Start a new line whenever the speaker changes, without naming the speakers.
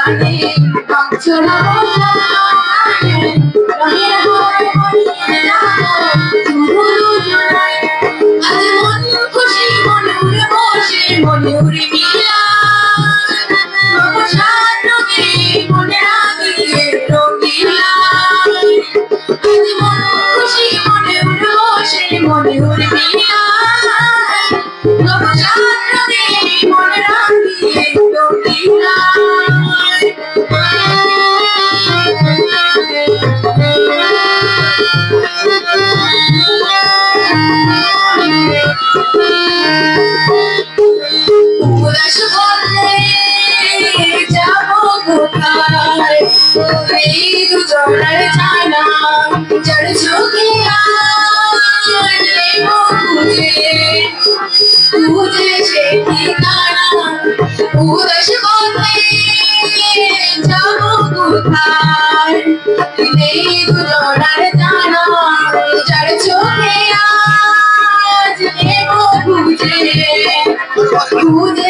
জানে অচলা খুশি মনে উড়ে বসে মনে উড়ে মিলা মনে রাখিয়ে রঙিলা খুশি মনে উড়ে বসে মনে উড়ে মিলা মনে রাখিয়ে রঙিলা উদাস বললে যাবো কোথায় এই দুজনের জানা যার চোখে খুঁজে খুঁজে সে ঠিকানা উদাস বললে যাবো কোথায় এই দুজনের জানা যার চোখে আজ খুঁজে খুঁজে